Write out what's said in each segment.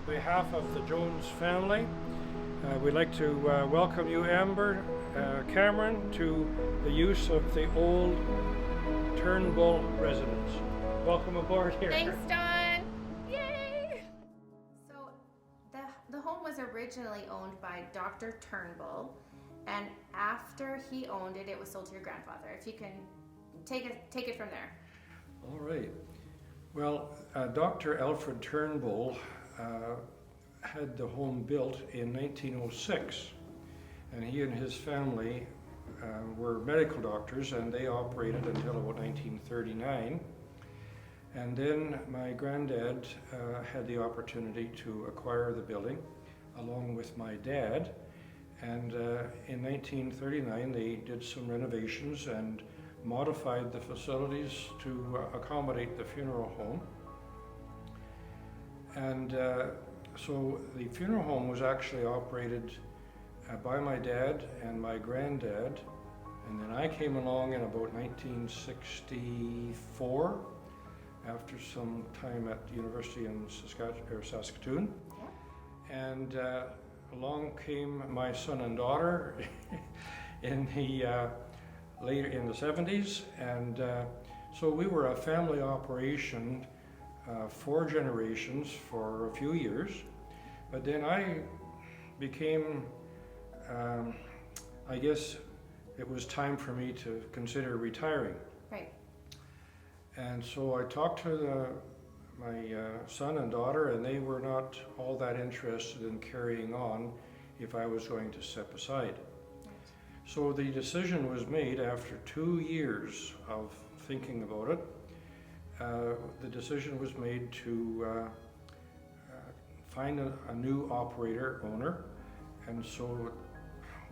behalf of the Jones family, we'd like to welcome you, Amber Cameron, to the use of the old Turnbull residence. Welcome aboard here. Thanks, Don. Yay! So the home was originally owned by Dr. Turnbull, and after he owned it, it was sold to your grandfather. If you can take it from there. All right. Well, Dr. Alfred Turnbull had the home built in 1906, and he and his family were medical doctors, and they operated until about 1939. And then my granddad had the opportunity to acquire the building along with my dad, and in 1939 they did some renovations and modified the facilities to accommodate the funeral home. And so the funeral home was actually operated by my dad and my granddad, and then I came along in about 1964 after some time at the University in Saskatoon. Yeah. And along came my son and daughter in the later in the 70s, and so we were a family operation, 4 generations for a few years. But then I became, I guess it was time for me to consider retiring. Right. And so I talked to my son and daughter, and they were not all that interested in carrying on if I was going to step aside. So the decision was made after 2 years of thinking about it. The decision was made to find a new operator, owner, and so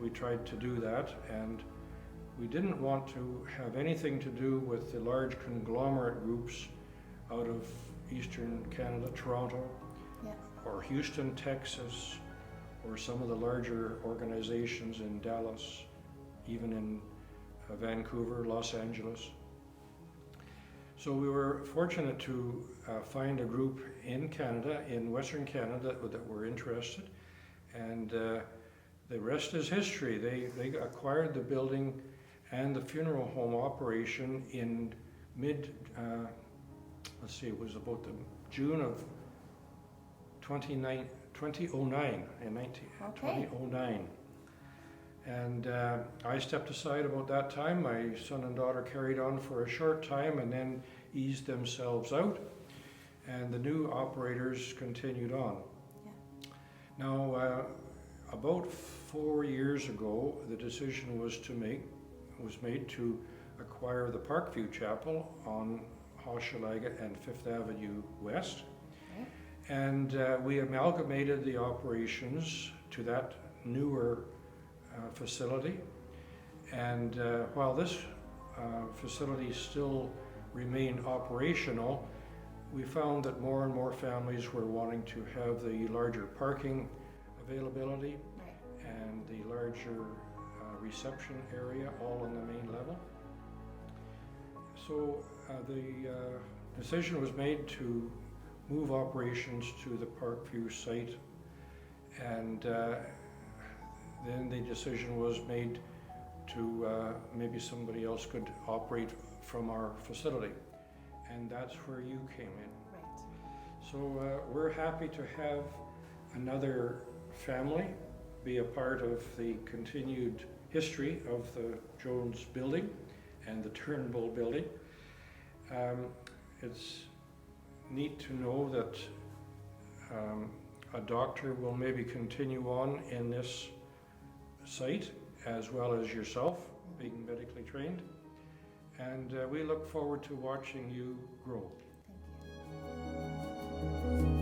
we tried to do that, and we didn't want to have anything to do with the large conglomerate groups out of Eastern Canada, Toronto, Yeah. or Houston, Texas, or some of the larger organizations in Dallas, even in Vancouver, Los Angeles. So we were fortunate to find a group in Canada, in Western Canada, that were interested, and the rest is history. They acquired the building and the funeral home operation in it was about the June of 2009, in 2009. And I stepped aside about that time. My son and daughter carried on for a short time and then eased themselves out, and the new operators continued on. Yeah. Now, about 4 years ago, the decision was made to acquire the Parkview Chapel on Hochelaga and 5th Avenue West. Okay. And we amalgamated the operations to that newer facility. And while this facility still remained operational, we found that more and more families were wanting to have the larger parking availability, Right. and the larger reception area all on the main level. So the decision was made to move operations to the Parkview site, and then the decision was made to maybe somebody else could operate from our facility, and that's where you came in. Right. So we're happy to have another family be a part of the continued history of the Jones building and the Turnbull building. It's neat to know that a doctor will maybe continue on in this site, as well as yourself, being medically trained. And we look forward to watching you grow. Thank you.